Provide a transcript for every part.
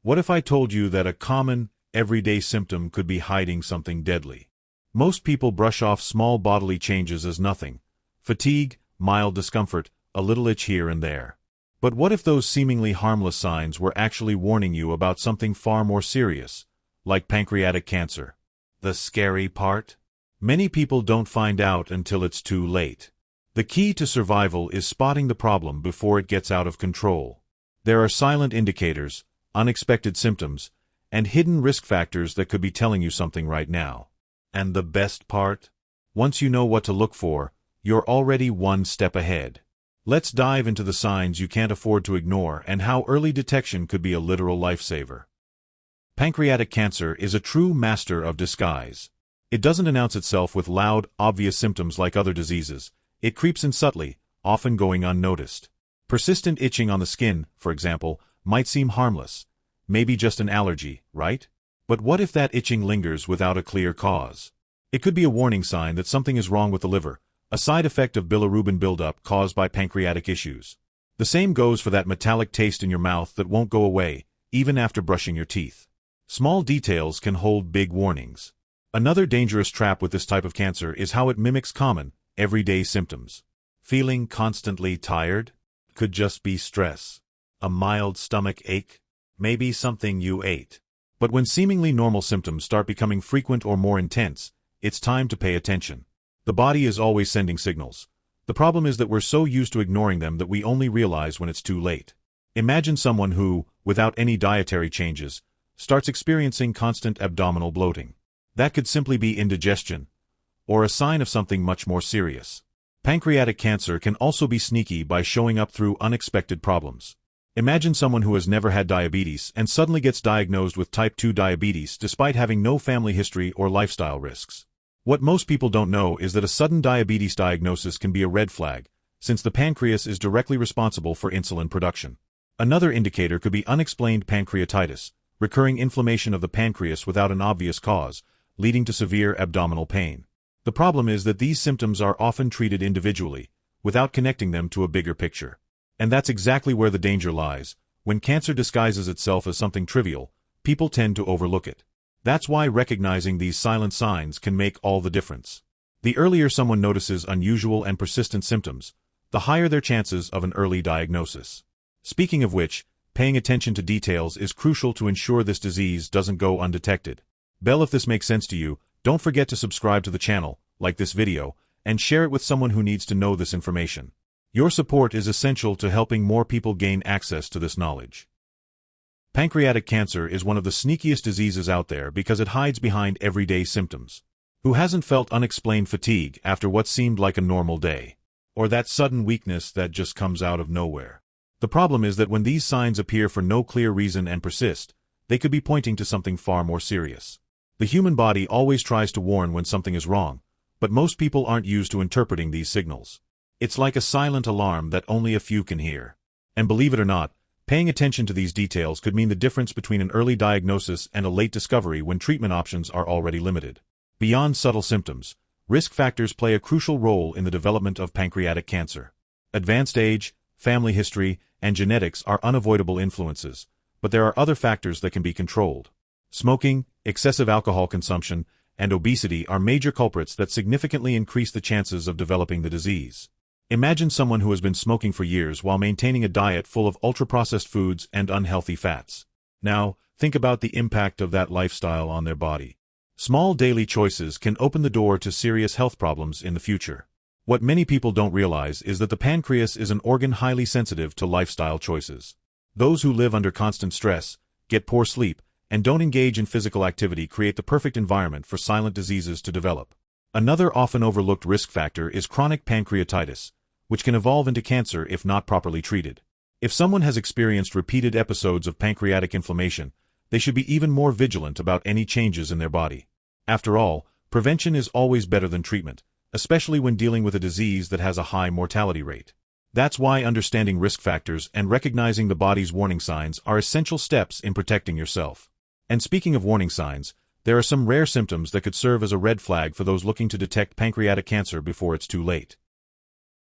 What if I told you that a common, everyday symptom could be hiding something deadly? Most people brush off small bodily changes as nothing. Fatigue, mild discomfort, a little itch here and there. But what if those seemingly harmless signs were actually warning you about something far more serious, like pancreatic cancer? The scary part? Many people don't find out until it's too late. The key to survival is spotting the problem before it gets out of control. There are silent indicators, unexpected symptoms, and hidden risk factors that could be telling you something right now. And the best part? Once you know what to look for, you're already one step ahead. Let's dive into the signs you can't afford to ignore and how early detection could be a literal lifesaver. Pancreatic cancer is a true master of disguise. It doesn't announce itself with loud, obvious symptoms like other diseases. It creeps in subtly, often going unnoticed. Persistent itching on the skin, for example, might seem harmless. Maybe just an allergy, right? But what if that itching lingers without a clear cause? It could be a warning sign that something is wrong with the liver, a side effect of bilirubin buildup caused by pancreatic issues. The same goes for that metallic taste in your mouth that won't go away, even after brushing your teeth. Small details can hold big warnings. Another dangerous trap with this type of cancer is how it mimics common, everyday symptoms. Feeling constantly tired? Could just be stress. A mild stomach ache? Maybe something you ate. But when seemingly normal symptoms start becoming frequent or more intense, it's time to pay attention. The body is always sending signals. The problem is that we're so used to ignoring them that we only realize when it's too late. Imagine someone who, without any dietary changes, starts experiencing constant abdominal bloating. That could simply be indigestion, or a sign of something much more serious. Pancreatic cancer can also be sneaky by showing up through unexpected problems. Imagine someone who has never had diabetes and suddenly gets diagnosed with type 2 diabetes despite having no family history or lifestyle risks. What most people don't know is that a sudden diabetes diagnosis can be a red flag, since the pancreas is directly responsible for insulin production. Another indicator could be unexplained pancreatitis, recurring inflammation of the pancreas without an obvious cause, leading to severe abdominal pain. The problem is that these symptoms are often treated individually, without connecting them to a bigger picture. And that's exactly where the danger lies. When cancer disguises itself as something trivial, people tend to overlook it. That's why recognizing these silent signs can make all the difference. The earlier someone notices unusual and persistent symptoms, the higher their chances of an early diagnosis. Speaking of which, paying attention to details is crucial to ensure this disease doesn't go undetected. If this makes sense to you, don't forget to subscribe to the channel, like this video, and share it with someone who needs to know this information. Your support is essential to helping more people gain access to this knowledge. Pancreatic cancer is one of the sneakiest diseases out there because it hides behind everyday symptoms. Who hasn't felt unexplained fatigue after what seemed like a normal day? Or that sudden weakness that just comes out of nowhere? The problem is that when these signs appear for no clear reason and persist, they could be pointing to something far more serious. The human body always tries to warn when something is wrong, but most people aren't used to interpreting these signals. It's like a silent alarm that only a few can hear. And believe it or not, paying attention to these details could mean the difference between an early diagnosis and a late discovery when treatment options are already limited. Beyond subtle symptoms, risk factors play a crucial role in the development of pancreatic cancer. Advanced age, family history, and genetics are unavoidable influences, but there are other factors that can be controlled. Smoking, excessive alcohol consumption, and obesity are major culprits that significantly increase the chances of developing the disease. Imagine someone who has been smoking for years while maintaining a diet full of ultra-processed foods and unhealthy fats. Now, think about the impact of that lifestyle on their body. Small daily choices can open the door to serious health problems in the future. What many people don't realize is that the pancreas is an organ highly sensitive to lifestyle choices. Those who live under constant stress, get poor sleep, and don't engage in physical activity create the perfect environment for silent diseases to develop. Another often overlooked risk factor is chronic pancreatitis, which can evolve into cancer if not properly treated. If someone has experienced repeated episodes of pancreatic inflammation, they should be even more vigilant about any changes in their body. After all, prevention is always better than treatment, especially when dealing with a disease that has a high mortality rate. That's why understanding risk factors and recognizing the body's warning signs are essential steps in protecting yourself. And speaking of warning signs, there are some rare symptoms that could serve as a red flag for those looking to detect pancreatic cancer before it's too late.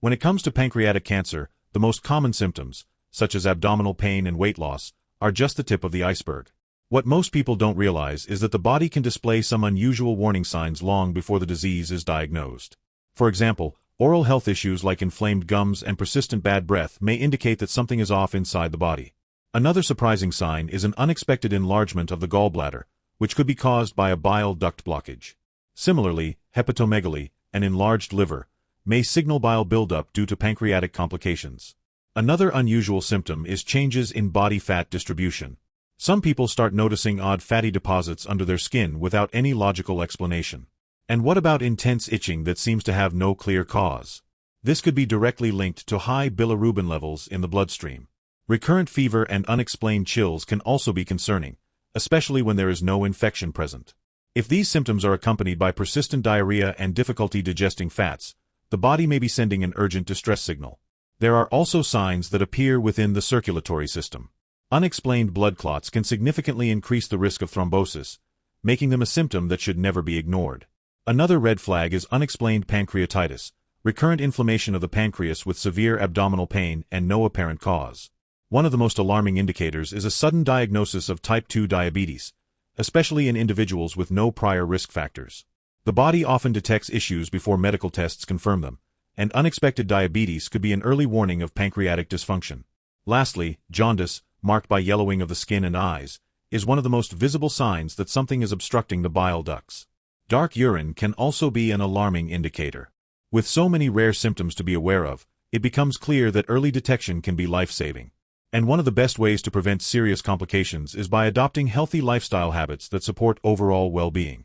When it comes to pancreatic cancer, the most common symptoms, such as abdominal pain and weight loss, are just the tip of the iceberg. What most people don't realize is that the body can display some unusual warning signs long before the disease is diagnosed. For example, oral health issues like inflamed gums and persistent bad breath may indicate that something is off inside the body. Another surprising sign is an unexpected enlargement of the gallbladder, which could be caused by a bile duct blockage. Similarly, hepatomegaly, an enlarged liver, may signal bile buildup due to pancreatic complications. Another unusual symptom is changes in body fat distribution. Some people start noticing odd fatty deposits under their skin without any logical explanation. And what about intense itching that seems to have no clear cause? This could be directly linked to high bilirubin levels in the bloodstream. Recurrent fever and unexplained chills can also be concerning, especially when there is no infection present. If these symptoms are accompanied by persistent diarrhea and difficulty digesting fats, the body may be sending an urgent distress signal. There are also signs that appear within the circulatory system. Unexplained blood clots can significantly increase the risk of thrombosis, making them a symptom that should never be ignored. Another red flag is unexplained pancreatitis, recurrent inflammation of the pancreas with severe abdominal pain and no apparent cause. One of the most alarming indicators is a sudden diagnosis of type 2 diabetes, especially in individuals with no prior risk factors. The body often detects issues before medical tests confirm them, and unexpected diabetes could be an early warning of pancreatic dysfunction. Lastly, jaundice, marked by yellowing of the skin and eyes, is one of the most visible signs that something is obstructing the bile ducts. Dark urine can also be an alarming indicator. With so many rare symptoms to be aware of, it becomes clear that early detection can be life-saving. And one of the best ways to prevent serious complications is by adopting healthy lifestyle habits that support overall well-being.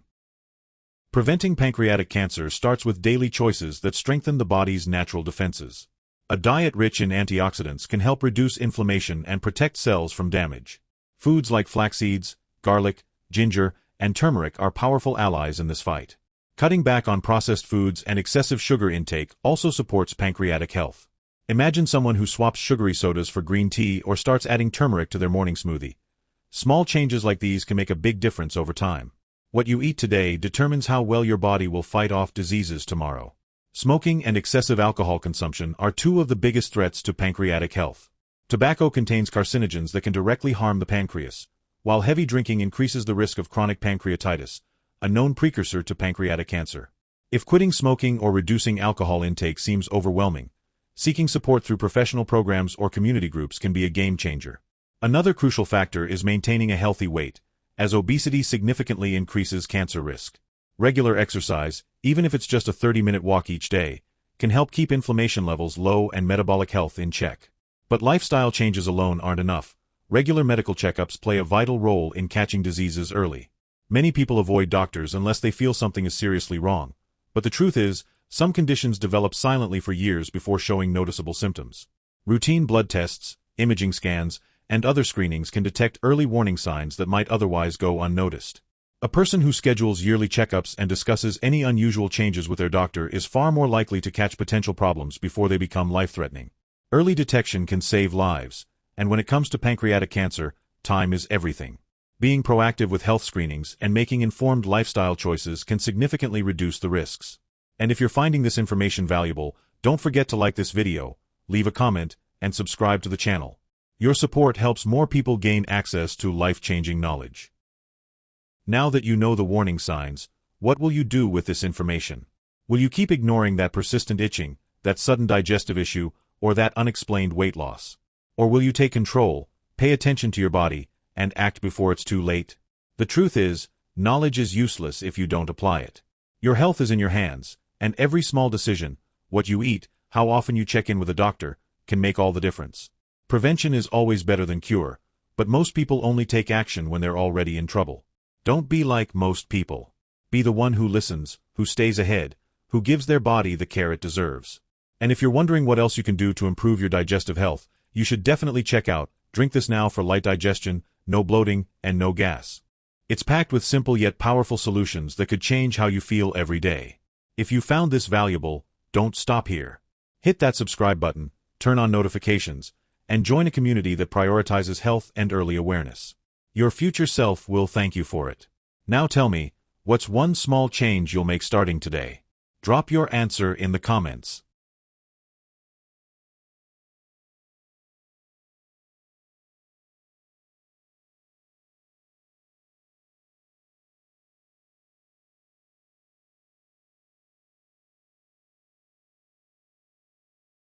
Preventing pancreatic cancer starts with daily choices that strengthen the body's natural defenses. A diet rich in antioxidants can help reduce inflammation and protect cells from damage. Foods like flax seeds, garlic, ginger, and turmeric are powerful allies in this fight. Cutting back on processed foods and excessive sugar intake also supports pancreatic health. Imagine someone who swaps sugary sodas for green tea or starts adding turmeric to their morning smoothie. Small changes like these can make a big difference over time. What you eat today determines how well your body will fight off diseases tomorrow. Smoking and excessive alcohol consumption are two of the biggest threats to pancreatic health. Tobacco contains carcinogens that can directly harm the pancreas, while heavy drinking increases the risk of chronic pancreatitis, a known precursor to pancreatic cancer. If quitting smoking or reducing alcohol intake seems overwhelming, seeking support through professional programs or community groups can be a game changer. Another crucial factor is maintaining a healthy weight, as obesity significantly increases cancer risk. Regular exercise, even if it's just a 30-minute walk each day, can help keep inflammation levels low and metabolic health in check. But lifestyle changes alone aren't enough. Regular medical checkups play a vital role in catching diseases early. Many people avoid doctors unless they feel something is seriously wrong. But the truth is, some conditions develop silently for years before showing noticeable symptoms. Routine blood tests, imaging scans, and other screenings can detect early warning signs that might otherwise go unnoticed. A person who schedules yearly checkups and discusses any unusual changes with their doctor is far more likely to catch potential problems before they become life-threatening. Early detection can save lives, and when it comes to pancreatic cancer, time is everything. Being proactive with health screenings and making informed lifestyle choices can significantly reduce the risks. And if you're finding this information valuable, don't forget to like this video, leave a comment, and subscribe to the channel. Your support helps more people gain access to life-changing knowledge. Now that you know the warning signs, what will you do with this information? Will you keep ignoring that persistent itching, that sudden digestive issue, or that unexplained weight loss? Or will you take control, pay attention to your body, and act before it's too late? The truth is, knowledge is useless if you don't apply it. Your health is in your hands, and every small decision, what you eat, how often you check in with a doctor, can make all the difference. Prevention is always better than cure, but most people only take action when they're already in trouble. Don't be like most people. Be the one who listens, who stays ahead, who gives their body the care it deserves. And if you're wondering what else you can do to improve your digestive health, you should definitely check out Drink This Now for light digestion, no bloating, and no gas. It's packed with simple yet powerful solutions that could change how you feel every day. If you found this valuable, don't stop here. Hit that subscribe button, turn on notifications, and join a community that prioritizes health and early awareness. Your future self will thank you for it. Now tell me, what's one small change you'll make starting today? Drop your answer in the comments.